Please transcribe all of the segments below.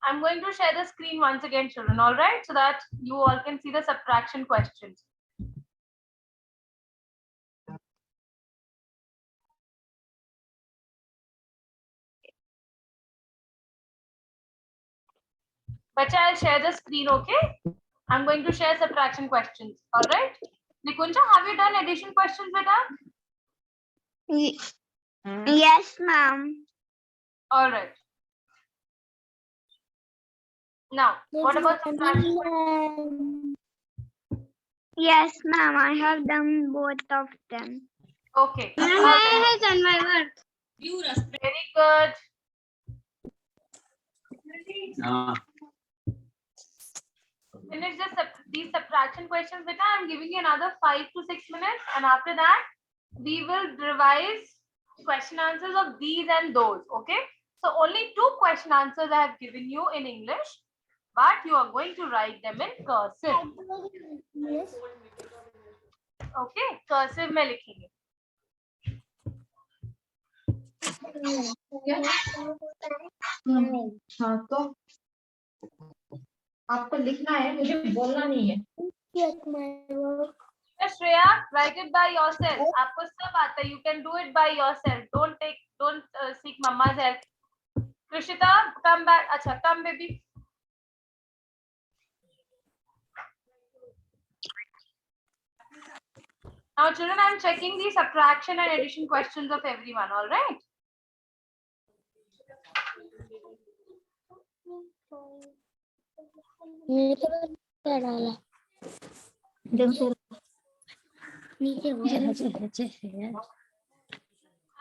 I'm going to share the screen once again, children, all right? So that you all can see the subtraction questions. Bacha, I'll share the screen, okay? I'm going to share subtraction questions, all right? Nikunja, have you done addition questions, beta? Yes, ma'am. All right. Now, what about subtraction? Yes, ma'am. I have done both of them. Okay. I have done my work. Very good. Finish these subtraction questions, beta. I'm giving you another 5 to 6 minutes, and after that, we will revise question answers of these and those. Okay. So only 2 question answers I have given you in English, but you are going to write them in cursive. Yes. Okay, cursive में लिखेंगे. हाँ तो आपको लिखना है, मुझे बोलना नहीं है. Shreya, write it by yourself. आपको सब आता है. You can do it by yourself. Don't seek mama's help. Krishita, come back. अच्छा, come baby. Now, children, I'm checking the subtraction and addition questions of everyone. All right.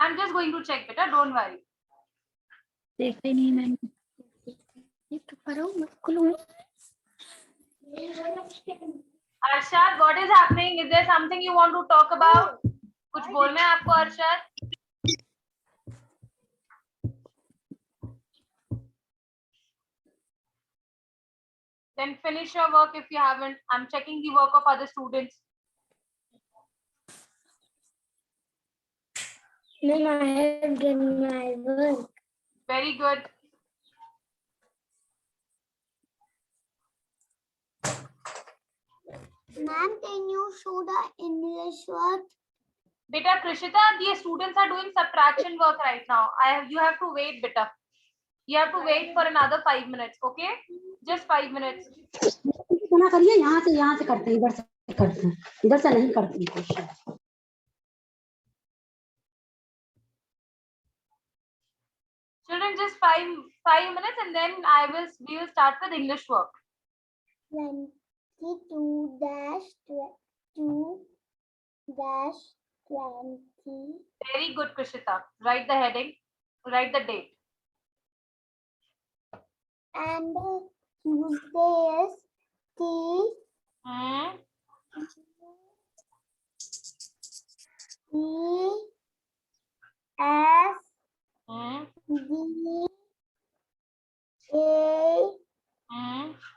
I'm just going to check, beta. Don't worry. देखते नहीं ma'am. Arshad, what is happening? Is there something you want to talk about? कुछ बोलना है आपको, Arshad? Then finish your work if you haven't. I'm checking the work of other students. Ma'am, I have done my work. Very good. Ma'am, can you show the English work? Beta, Krishita, the students are doing subtraction work right now. You have to wait, beta. You have to wait for another 5 minutes, okay? Just 5 minutes. ना करिए, यहाँ से करते हैं, इधर से करते हैं, इधर से नहीं करते हैं question. Children, just 5 minutes, and then we will start with English work. 22-2-20. Very good, Krishita. Write the heading. Write the date. And Tuesday is T. E. S. D. A.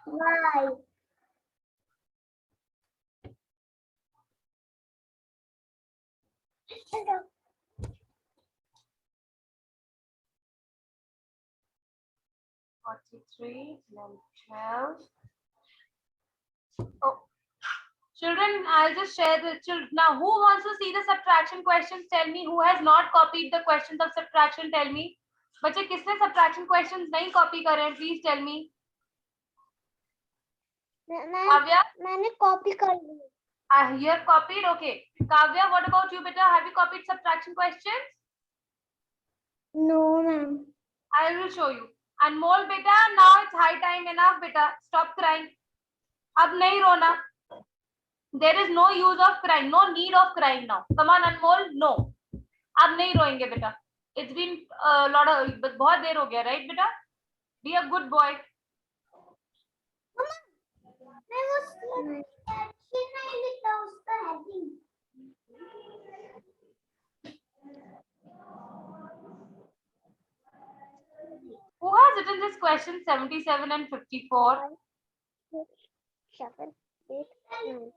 Y. Three, 12. Oh, children, I'll just share the children. Now, who wants to see the subtraction questions? Tell me. Who has not copied the questions of subtraction? Tell me. बच्चे किसने subtraction questions नहीं copy करे? Please tell me. Kavya, मैंने copy कर ली. You have copied. Okay. Kavya, what about you, beta? Have you copied subtraction questions? No, ma'am. I will show you. Anmol, beta, now it's high time. Enough, beta. Stop crying. अब नहीं रोना. There is no use of crying, no need of crying now. Come on Anmol, no. अब नहीं रोएंगे बेटा. It's been a lot of, बहुत देर हो गया, right बेटा? Be a good boy. Who has written this question 77 and 54? 7, 8, 9.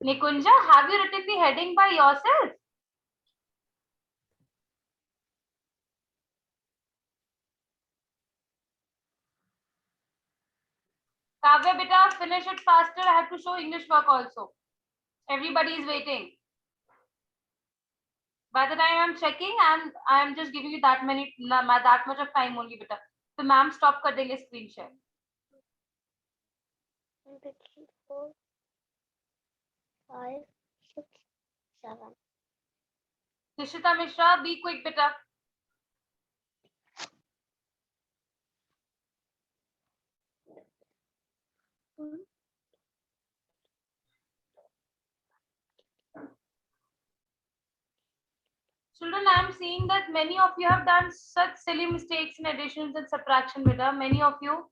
Nikunja, have you written the heading by yourself? Kavya beta, finish it faster. I have to show English work also. Everybody is waiting. By the time I'm checking, I'm just giving you that much of time only beta. So ma'am stop kar denge screen share. 4, 5, 6, 7. Nishita Mishra, be quick beta. Children, I am seeing that many of you have done such silly mistakes in additions and subtraction beta. Many of you.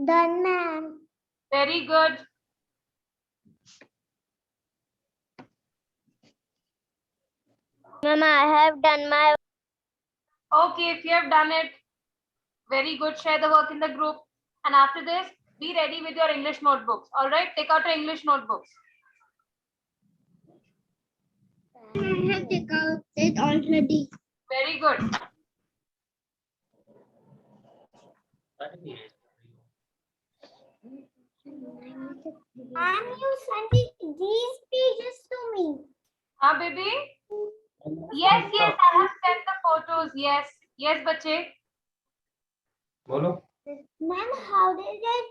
Done, ma'am. Very good. Mama, I have done my. Okay, if you have done it, very good. Share the work in the group. And after this, be ready with your English notebooks. All right, take out your English notebooks. I have taken out it already. Very good. And you sent these pages to me. Huh, baby? Yes, yes, I have sent the photos. Yes, yes, bache. बोलो Ma'am, how did it?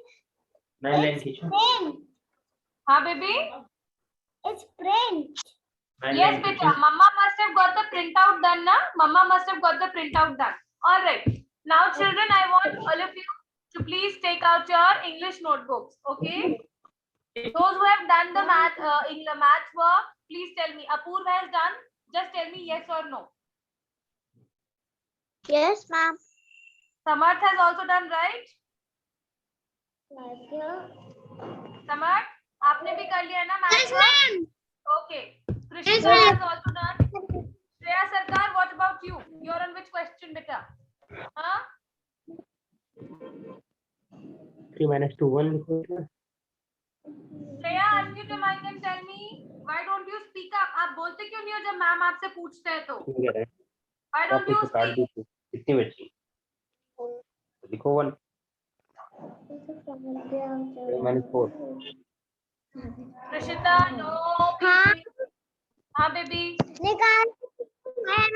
नया line खींचो Print. Huh, baby? It's print. नया Yes, line beta. खींचो Mama must have got the printout done, na? Mama must have got the printout done. All right. Now, children, I want all of you to please take out your English notebooks. Okay. Those who have done the math, in the math work, please tell me. Apurva has done. Just tell me yes or no. Yes, ma'am. Samarth has also done, right? Samarth, आपने भी कर लिया ना math Yes, work? ma'am. Okay. Yes, Krishna ma'am. has also done. Shreya Sarkar, what about you? You're on which question, beta? Huh? 3 minus 2 1 लिखो Shreya, unmute your mic and tell me, why don't you speak up? आप बोलते क्यों नहीं हो जब ma'am आपसे पूछते हैं तो? ठीक है Why क्या don't you कुछ काट speak? दी कितनी बची लिखो 1 minus 4 Prishita, no. हाँ. हाँ, baby. निकाल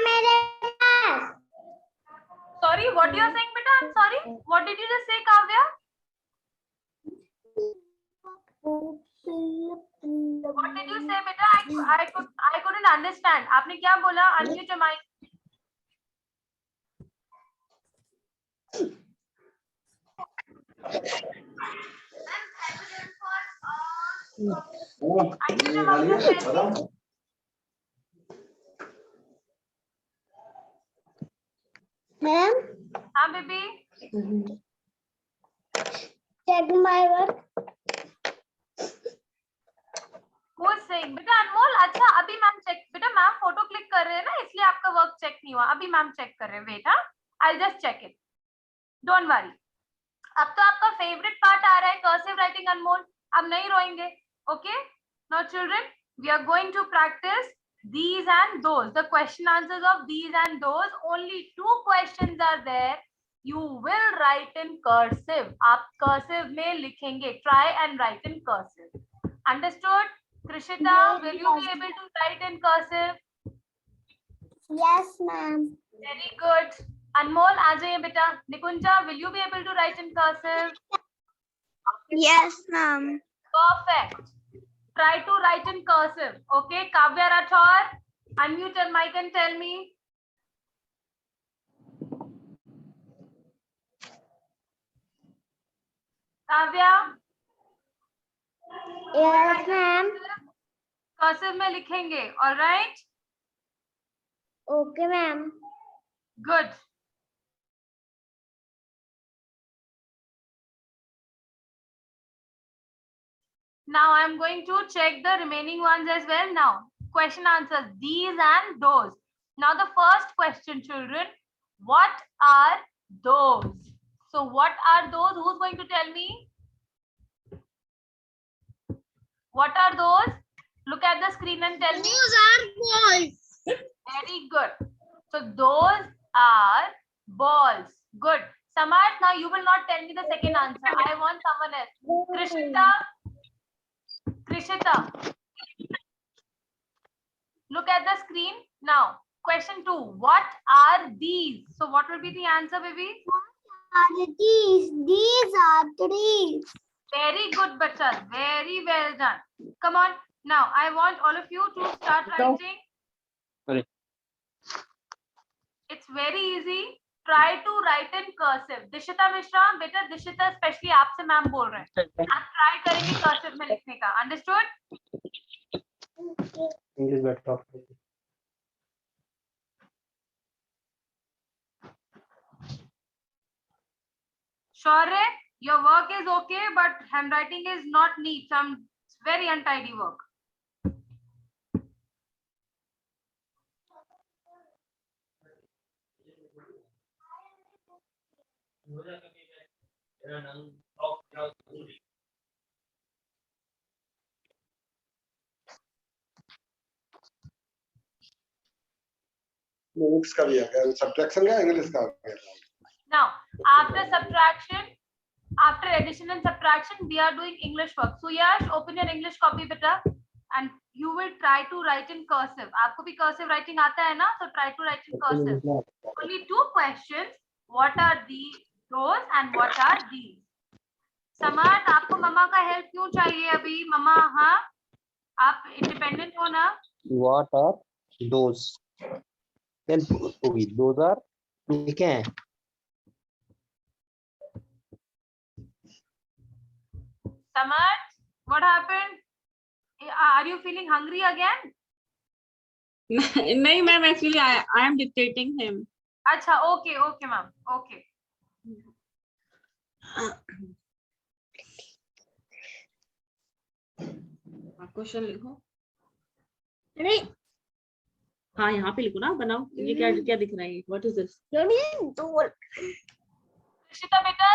मेरे पास. Sorry, what you are saying, beta? I'm sorry. What did you just say, Kavya? What did you say, beta? I couldn't understand. आपने क्या बोला? Unmute your mic. Unmute your mic and tell me. Ma'am, हाँ, baby. Check my work. Who's saying? बेटा अनमोल, अच्छा अभी ma'am check, बेटा ma'am photo click कर रहे हैं ना, इसलिए आपका वर्क चेक नहीं हुआ, अभी मैम चेक कर रहे हैं, वेट, हाँ, I just check it, don't worry. अब तो आपका फेवरेट पार्ट आ रहा है, कर्सिव राइटिंग अनमोल, अब नहीं रोएंगे, okay? Now children, we are going to practice these and those, the question answers of these and those. Only 2 questions are there. You will write in cursive. आप cursive में लिखेंगे. Try and write in cursive. Understood? Krishita, will you be able to write in cursive? Yes, ma'am. Very good. Anmol, आ जाइए बेटा. Nikunja, will you be able to write in cursive? Yes, ma'am. Perfect. Try to write in cursive. Okay, Kavya Rathore, unmute your mic and tell me. Kavya? Yes, ma'am. Cursive में लिखेंगे, all right? Okay, ma'am. Good. Now I am going to check the remaining ones as well. Now, question answers, these and those. Now the first question, children, what are those? So what are those? Who's going to tell me? What are those? Look at the screen and tell me. Those are balls. Very good. So those are balls. Good. Samarth, now you will not tell me the second answer. I want someone else. Krishita, look at the screen. Now, question 2. What are these? So what will be the answer, baby? Are these? These are trees. Very good, bachas. Very well done. Come on. Now, I want all of you to start writing. Sorry. It's very easy. Try to write in cursive. Dishita Mishra, बेटा Dishita especially आपसे ma'am बोल रहे हैं. आप try करेंगे cursive में लिखने का. Understood? English better. Shaurya, your work is okay, but handwriting is not neat. Some very untidy work. Moves का भी है क्या, सब्ट्रैक्शन का, इंग्लिश का है? Now, after subtraction, after addition and subtraction, we are doing English work. So Yash, open your English copy, beta, and you will try to write in cursive. आपको भी cursive writing आता है ना? So try to write in cursive. Only 2 questions. What are those and what are these? Samarth, आपको मम्मा का help क्यों चाहिए अभी? मम्मा, हाँ? आप independent हो ना? What are those? Help होगी. Those are लिखे हैं. Samarth, what happened? Are you feeling hungry again? नहीं ma'am, actually I am dictating him. अच्छा, okay, okay, ma'am, okay. Question लिखो. अरे हाँ, यहाँ पे लिखो ना, बनाओ. ये क्या क्या दिख रहा है? What is this? Krishita beta,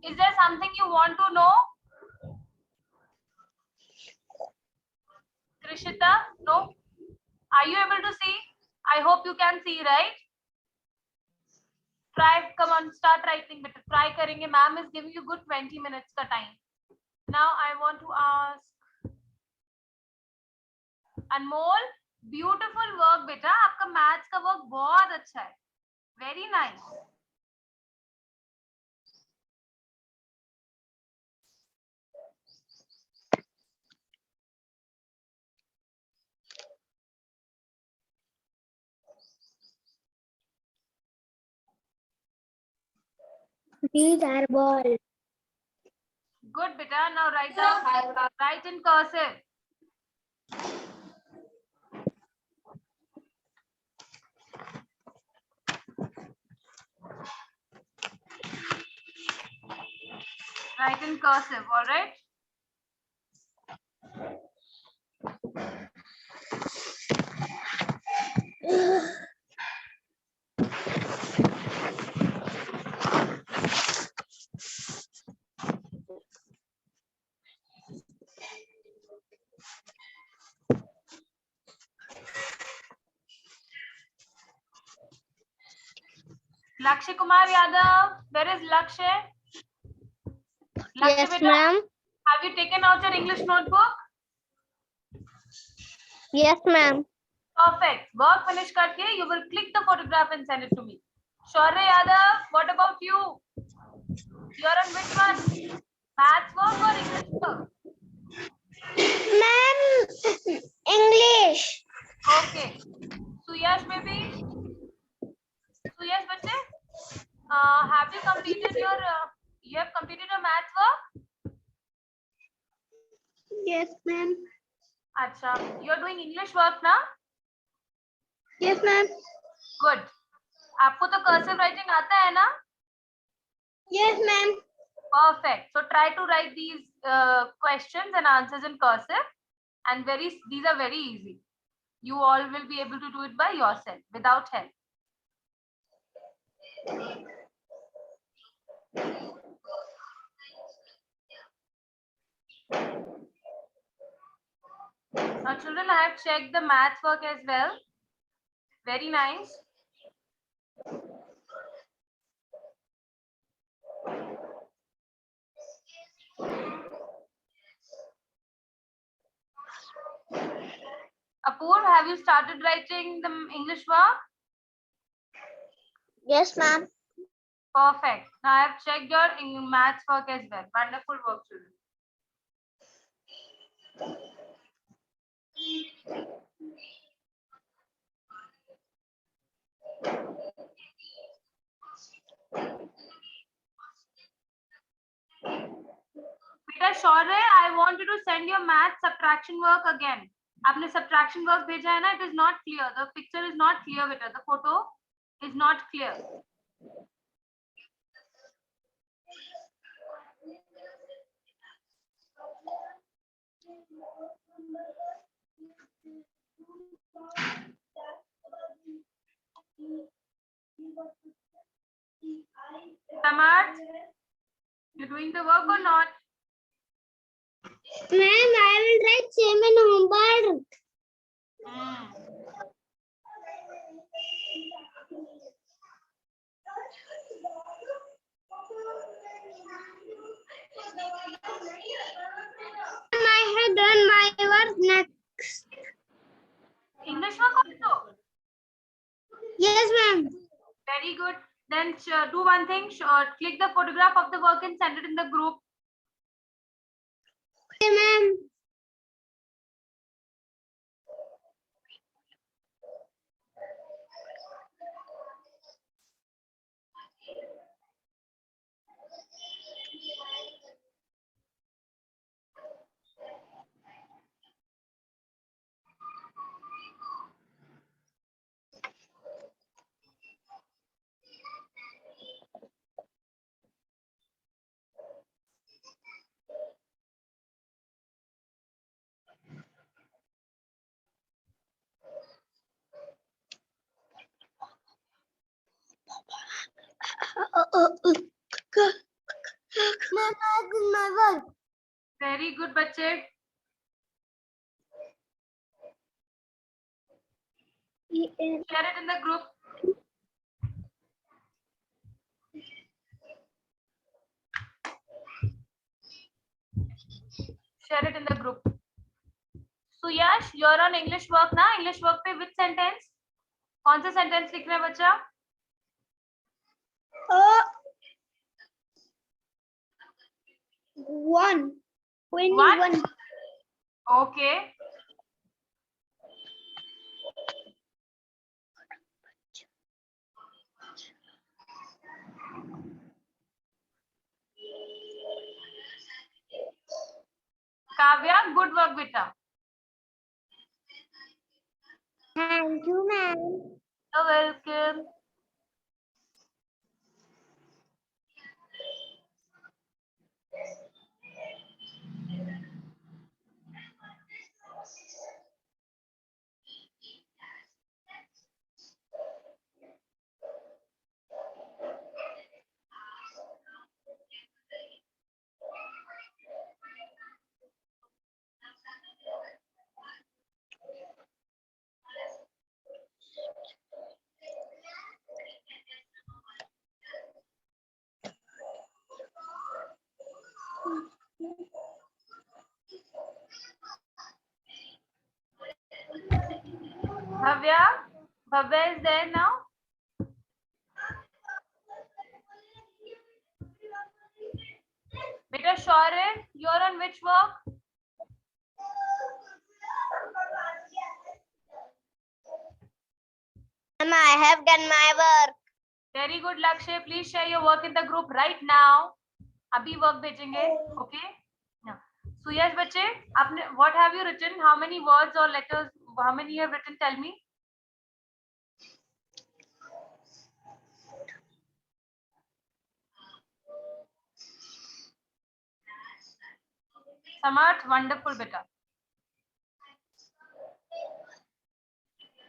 is there something you want to know? Krishita, no? Are you able to see? I hope you can see, right? Try, come on, start writing beta. Try करेंगे. Ma'am is giving you good 20 minutes का time. Now I want to ask Anmol, beautiful work बेटा. आपका maths का work बहुत अच्छा है. Very nice. These are balls. Good beta. Now write down. Write in cursive. Write in cursive, all right? Lakshya Kumar Yadav, where is Lakshya? Lakshya Yes, beta, ma'am. have you taken out your English notebook? Yes, ma'am. Perfect. Work finish करके you will click the photograph and send it to me. Shaurya Yadav, what about you? You're on which one? Maths work or English work? Ma'am, English. Okay. Suyash baby. Suyash bache. Have you completed your maths work? Yes, ma'am. Acha. You're doing English work now? Yes, ma'am. Good. आपको तो cursive writing आता है ना? Yes, ma'am. Perfect. So try to write these questions and answers in cursive, and these are very easy. You all will be able to do it by yourself without help. Now children, I have checked the math work as well. Very nice. Apurv, have you started writing the English work? Yes, ma'am. Perfect. Now I have checked your maths work as well. Wonderful work, children. Beta Shaurya, I want you to send your math subtraction work again. आपने subtraction work भेजा है ना? It is not clear. The picture is not clear, beta. The photo is not clear. Samarth, you doing the work or not? Ma'am, I will write same in homework. I have done my work next. English work also? Yes, ma'am. Very good. Then do one thing. Click the photograph of the work and send it in the group. Okay, ma'am. Ma'am, I did my work. Very good, bache. Share it in the group. Share it in the group. Suyash, you're on English work ना? English work पे which sentence? कौन सा sentence लिख रहा है बच्चा? One. One? Okay. Kavya, good work, beta. Thank you, ma'am. You're welcome. Bhavya is there now? Beta Shaurin, you're on which work? Ma'am, I have done my work. Very good, Lakshay. Please share your work in the group right now. अभी work भेजेंगे, okay? Yeah. Suyash बच्चे, आपने what have you written? How many words or letters? How many you have written? Tell me. Samarth, wonderful beta.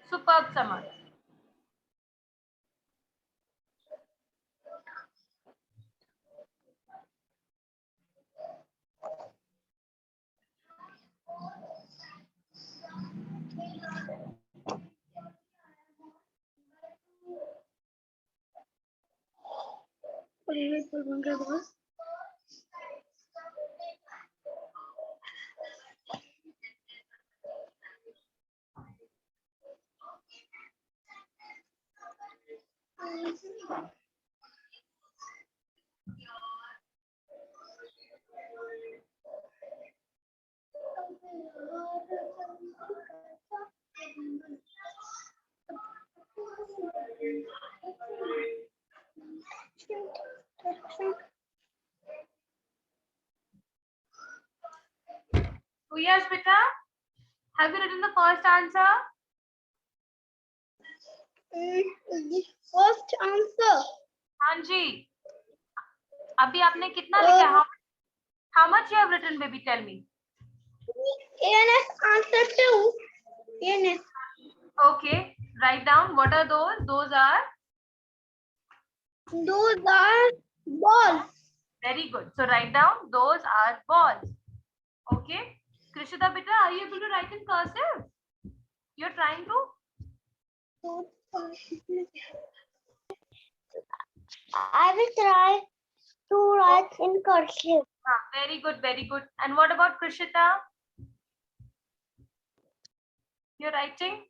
Superb, Samarth. Suyash beta, have you written the first answer? First answer. हाँ जी. अभी आपने कितना लिखा? How much you have written, baby? Tell me. ENS answer 2. ENS. Okay. Write down. What are those? Those are balls. very good. So write down. Those are balls. Okay. Krishita beta, are you able to write in cursive? You're trying to? I will try to write in cursive. Very good. Very good. And what about Krishita? You're writing?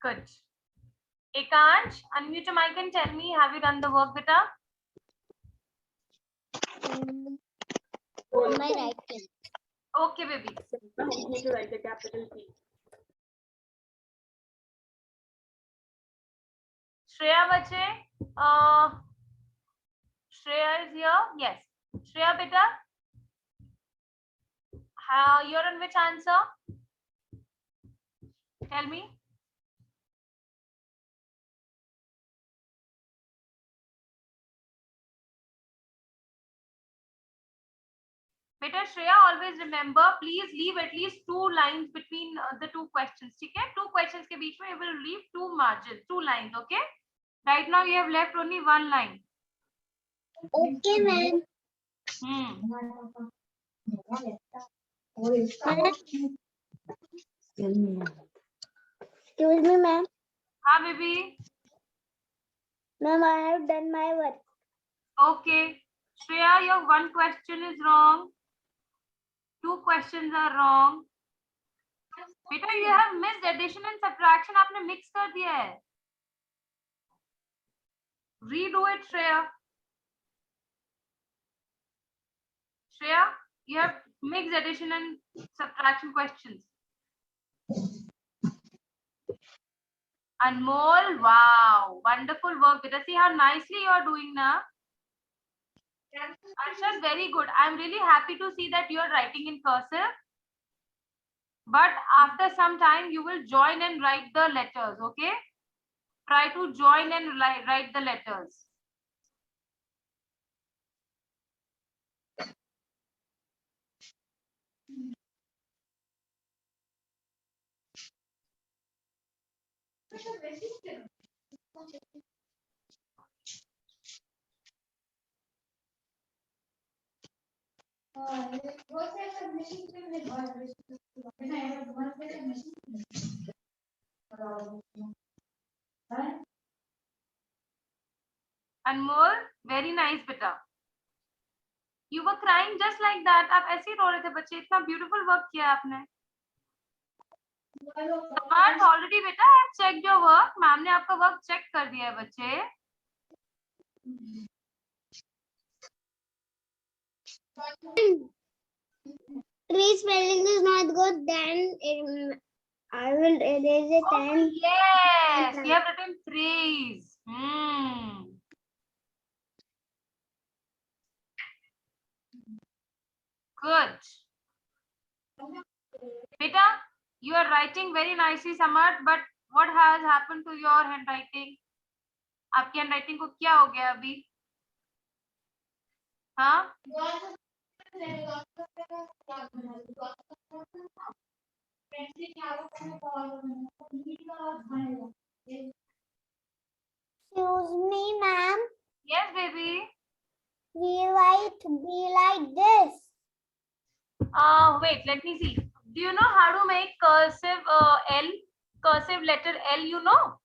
Good. Ekansh, unmute your mic and tell me, have you done the work, beta? My writing. Okay, baby. Help me to write the capital P. Shreya bache, Shreya is here. Yes. Shreya beta, you're on which answer? Tell me. Beta Shreya, always remember, please leave at least 2 lines between the 2 questions. Okay? 2 questions ke beech mein you will leave 2 margins, 2 lines. Okay? Right now you have left only 1 line. Okay, ma'am. Excuse me, ma'am. Ha, baby. Ma'am, I have done my work. Okay. Shreya, your 1 question is wrong. 2 questions are wrong. Beta, you have missed addition and subtraction. आपने mix कर दिया है. Redo it, Shreya. Shreya, you have mixed addition and subtraction questions. Anmol, wow, wonderful work. Beta, see how nicely you are doing now. Arshad, very good. I'm really happy to see that you are writing in cursive. But after some time, you will join and write the letters, okay? Try to join and write the letters. Anmol, very nice, beta. You were crying just like that. आप ऐसे ही रो रहे थे बच्चे. इतना beautiful work किया आपने. Already बेटा I check your work, ma'am ने आपका वर्क चेक कर दिया है बच्चे। Tree spelling is not good, then I will erase it Oh, and yes, you have written trees. Good. Beta, you are writing very nicely, Samarth, but what has happened to your handwriting? आपकी handwriting को क्या हो गया अभी? हाँ? Excuse me, ma'am. Yes, baby. We write B like this. Wait, let me see. Do you know how to make cursive L? Cursive letter L, you know?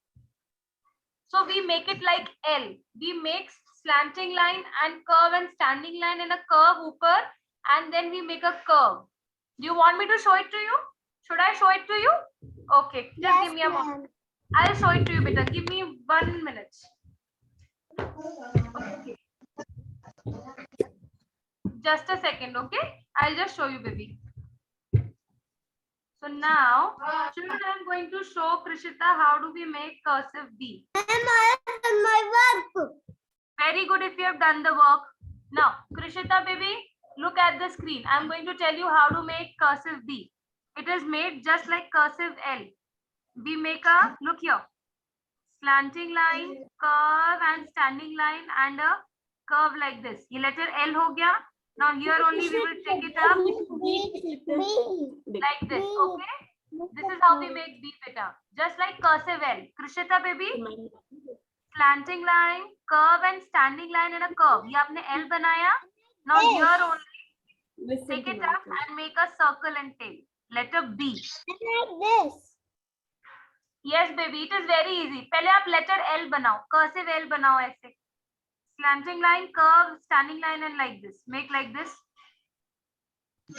So we make it like L. We make slanting line and curve and standing line in a curve upper, and then we make a curve. Do you want me to show it to you? Should I show it to you? Okay, just give me a moment. I'll show it to you, beta. Give me 1 minute. Okay. Just a second, okay? I'll just show you, baby. So now, children, I'm going to show Krishita how do we make cursive B. Ma'am, I have done my work. Very good if you have done the work. Now, Krishita, baby, look at the screen. I'm going to tell you how to make cursive B. It is made just like cursive L. We make a, look here, slanting line, curve and standing line and a curve like this. ये letter L हो गया. Now here only we will take it up like this, okay? This is how we make B, beta. Just like cursive L. Krishita, baby, slanting line, curve and standing line and a curve. ये आपने L बनाया. Now here only take it up and make a circle and tail. Letter B. Like this. Yes, baby, it is very easy. पहले आप letter L बनाओ, cursive L बनाओ ऐसे. Slanting line, curve, standing line and like this. Make like this.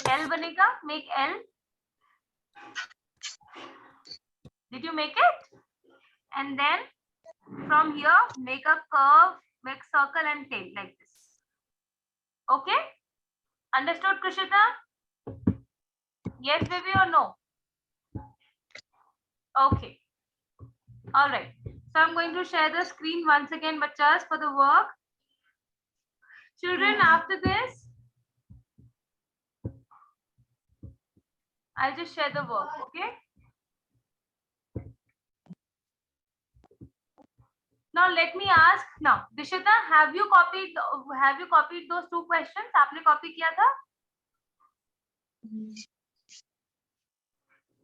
L बनेगा, make L. Did you make it? And then from here, make a curve, make circle and tail like this. Okay? Understood, Krishita? Yes, baby, or no? Okay. All right. So I'm going to share the screen once again, bachas, for the work. Children, after this, I'll just share the work, okay? Now let me ask. Now, Dishita, have you copied those two questions? आपने copy किया था?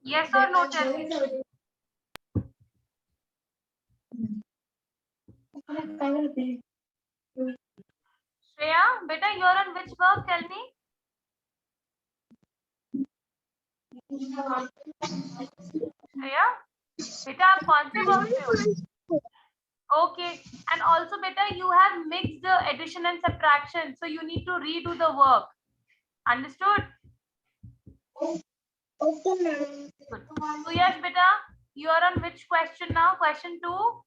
Yes or no? Tell me. Shreya, beta, you're on which work? Tell me. Shreya, beta, आप कौन से work पे हो? Okay, and also beta, you have mixed the addition and subtraction, so you need to redo the work. Understood? Okay, ma'am. Good. So yes, beta, you are on which question now? Question 2.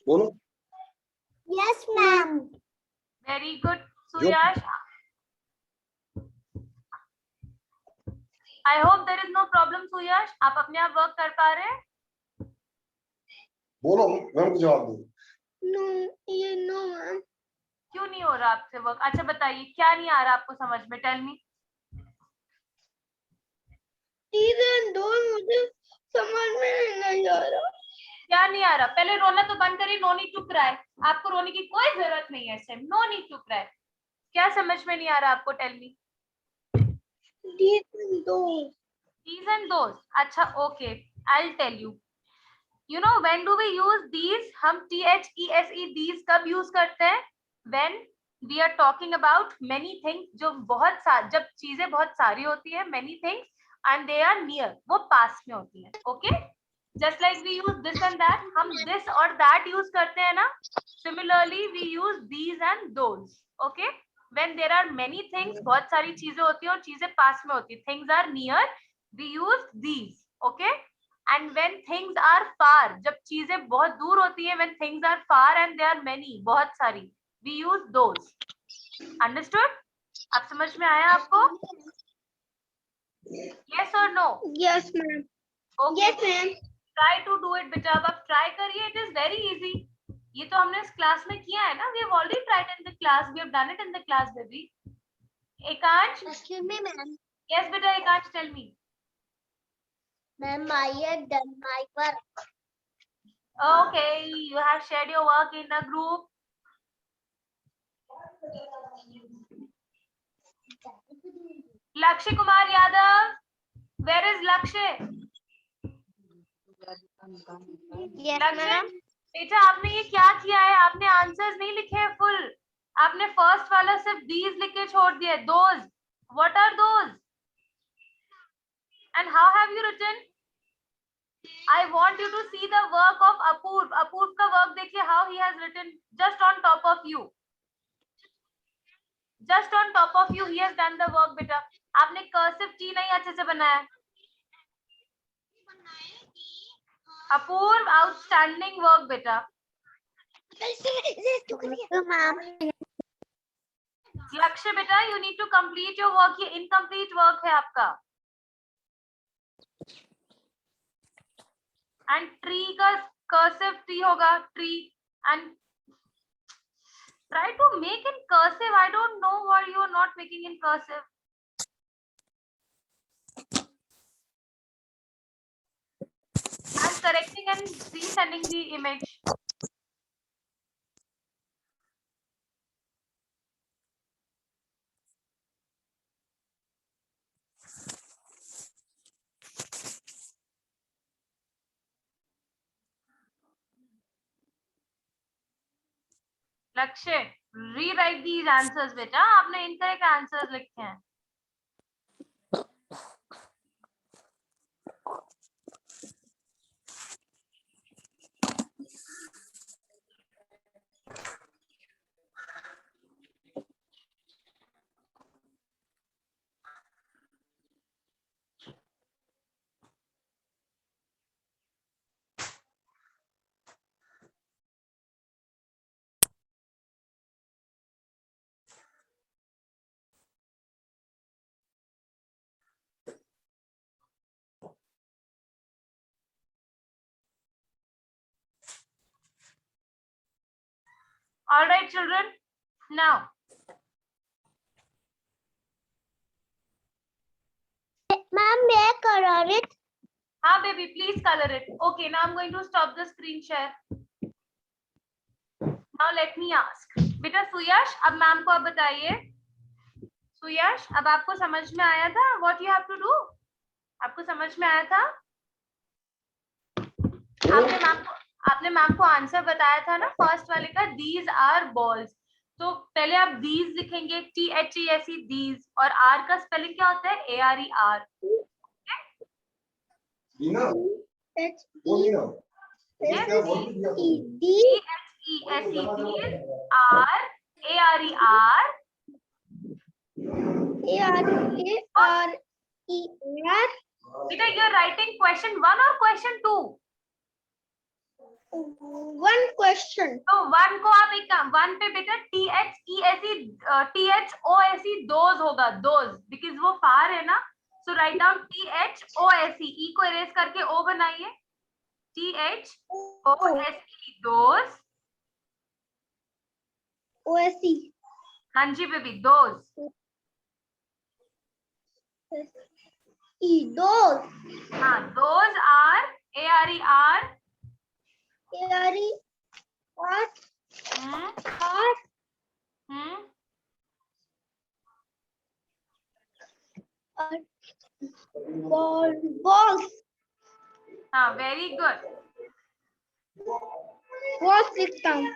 बोलो. Yes, ma'am. Very good, Suyash. I hope there is no problem, Suyash. आप अपने आप work कर पा रहे हैं? बोलो, ma'am को जवाब दो. No, you know, ma'am. क्यों नहीं हो रहा आपसे वर्क? अच्छा बताइए, क्या नहीं आ रहा आपको समझ में? Tell me. Even though मुझे समझ में नहीं आ रहा. क्या नहीं आ रहा? पहले रोना तो बंद करिए. No need to cry. आपको रोने की कोई जरूरत नहीं है इस time. No need to cry. क्या समझ में नहीं आ रहा आपको? Tell me. These and those. These and those. अच्छा, okay. I'll tell you. You know when do we use these? हम THESE these कब use करते हैं? When we are talking about many things, जो बहुत जब चीजें बहुत सारी होती है, many things, and they are near, वो पास में होती है. Okay? Just like we use this and that, हम this और that use करते हैं ना. Similarly, we use these and those. Okay? when there are many things, बहुत सारी चीजें होती हैं और चीजें पास में होती हैं, things are near, we use these, okay? And when things are far, जब चीजें बहुत दूर होती हैं, when things are far and there are many, बहुत सारी, we use those. Understood? अब समझ में आया आपको? Yes or no? Yes, ma'am. Okay. Yes, ma'am. Try to do it बेटा. अब आप try करिए. It is very easy. ये तो हमने इस क्लास में किया है ना. We have already tried in the class. We have done it in the class, baby. Ekansh? Excuse me, ma'am. Yes, बेटा. Ekansh, tell me. Ma'am, I have done my work. Okay, you have shared your work in the group. Lakshya Kumar Yadav, where is Lakshya? Yes, Lakshya, ma'am. बेटा आपने ये क्या किया है? आपने answers नहीं लिखे हैं फुल. आपने फर्स्ट वाला सिर्फ these लिख के छोड़ दिया. Those. What are those? And how have you written? I want you to see the work of Apurv. Apurv का work देखिए how he has written just on top of you. Just on top of you he has done the work बेटा. आपने cursive T नहीं अच्छे से बनाया. Apurv, outstanding work बेटा. Ma'am. Lakshya बेटा, you need to complete your work. ये incomplete work है आपका. And tree का cursive T होगा, tree. And try to make in cursive. I don't know why you are not making in cursive. I'm correcting and resending the image. लक्ष्य, rewrite these answers बेटा. आपने incorrect answers लिखे हैं. All right, children. Now, Ma'am, may I color it? हाँ baby, please color it. Okay, now I'm going to stop the screen share. Now let me ask. बेटा सुयश, अब ma'am को अब बताइए. सुयश, अब आपको समझ में आया था? What you have to do? आपको समझ में आया था? आपने मैम को आंसर बताया था ना फर्स्ट वाले का. These are balls. तो पहले आप these लिखेंगे, THESE these, और R का स्पेलिंग क्या होता है? ARER. मीना, H वो E मीना, Yes. क्या बोलती थी आप? E D THESE these, R ARER. A R E R. बेटा you're writing question 1 or question 2? One question. तो 1 को आप एक 1 पे बेटा THOSE those होगा, those, because वो फार है ना. So write down THOSE. E को erase करके O बनाइए. THOSE those. O S E. हाँ जी बेबी, those. E those. हाँ, those are ARER. A R E R R balls. हाँ, very good. Balls लिखता हूँ.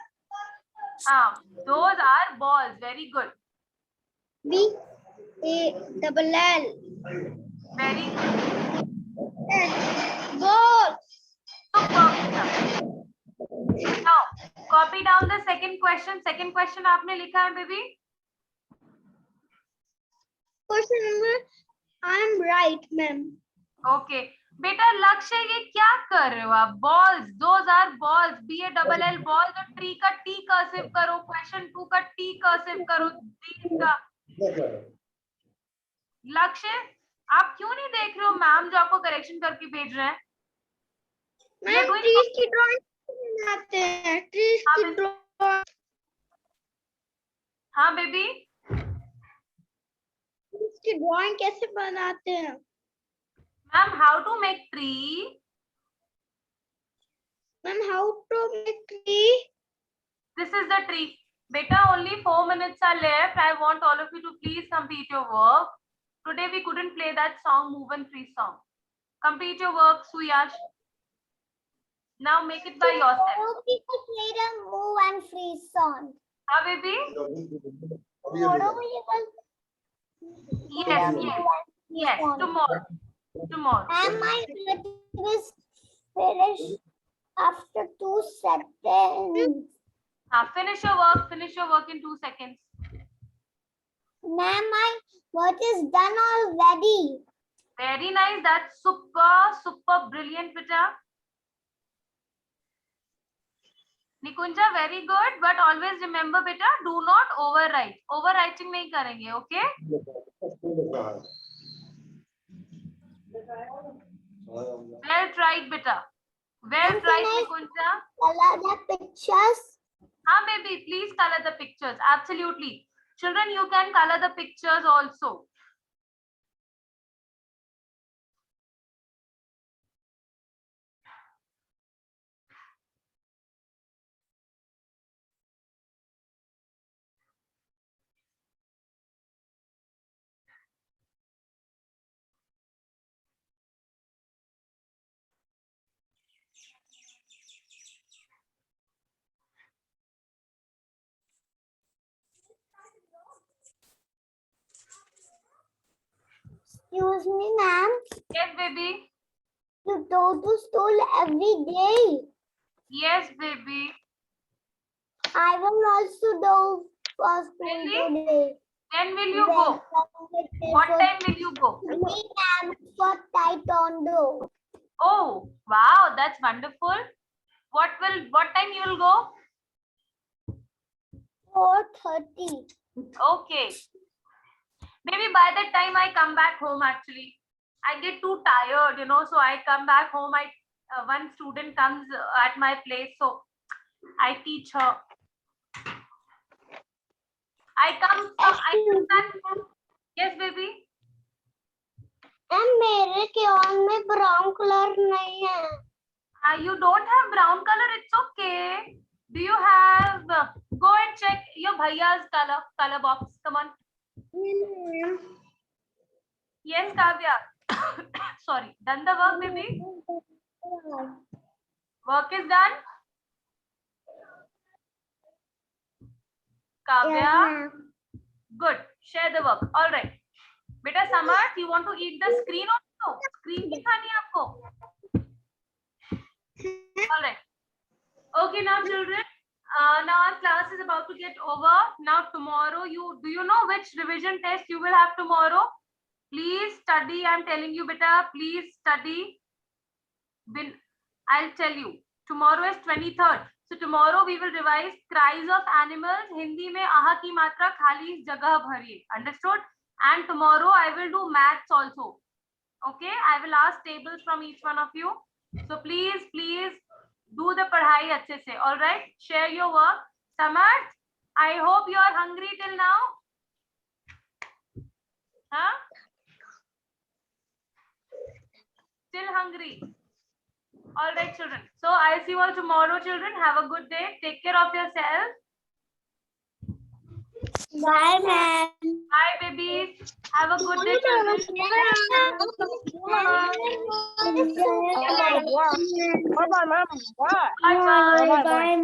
हाँ, those are balls. Very good. B A double L. Very good. Balls. Superb. Now, copy down the second question. Second question आपने लिखा है baby. question number I am right, ma'am. Okay. बेटा लक्ष्य ये क्या कर रहे हो आप? Balls, those are balls. BALL balls. और tree का T cursive करो. Question 2 का T cursive करो. Trees का लक्ष्य आप क्यों नहीं देख रहे हो मैम जो आपको करेक्शन करके भेज रहे हैं? मैम ट्रीज की ड्राइंग बनाते हैं, ट्रीज हाँ, की मैं- ड्राइंग, हाँ बेबी ट्रीज की ड्राइंग कैसे बनाते हैं? Ma'am how to make tree. Ma'am how to make tree? This is the tree. Beta, only 4 minutes are left. I want all of you to please complete your work. Today we couldn't play that song, Move and Free song. Complete your work, Suyash. Now make it by yourself. We could play the move and freeze song. Huh, baby? Tomorrow we will. Yes, yes, yes. Tomorrow. Tomorrow. And my work is finished after 2 seconds. Finish your work. Finish your work in 2 seconds. Ma'am, my work is done already. Very nice. That's super, super brilliant, beta. Nikunja, very good. But always remember, beta, do not overwrite. Overwriting नहीं करेंगे, okay? Well tried, beta. Well tried, Nikunja. Color the pictures. Baby, please color the pictures. Absolutely. Children, you can color the pictures also. Excuse me, ma'am. Yes, baby. You go to school every day. Yes, baby. I will also do for school Really? today. When will you go? What time will you go? Ma'am, for taekwondo. Oh, wow, that's wonderful. What time you will go? 4:30. Okay. Maybe by that time I come back home actually. I get too tired, so I come back home. One student comes at my place, so I teach her. I come back home. Yes, baby. And मेरे केवन में brown color नहीं है. You don't have brown color, it's okay. Do you have, go and check your bhaiya's color box. Come on. Yes, Kavya. Sorry. Done the work, baby? Work is done? Kavya? Good. Share the work. All right. Beta Samarth, you want to eat the screen also? Screen भी खानी है आपको? All right. Okay, now children. Now our class is about to get over. Now tomorrow, do you know which revision test you will have tomorrow? Please study. I'm telling you, beta. Please study. I'll tell you. Tomorrow is 23rd. So tomorrow we will revise cries of animals. Hindi में आहा की मात्रा खाली जगह भरिए. Understood? And tomorrow I will do maths also. Okay? I will ask tables from each one of you. So please do the पढ़ाई अच्छे से. All right? Share your work. Samarth, I hope you are hungry till now. Huh? Still hungry. All right, children. So I'll see you all tomorrow, children. Have a good day. Take care of yourself. Bye, ma'am. Bye, babies. Have a good day, children. Bye, ma'am. Bye, bye. Bye, ma'am.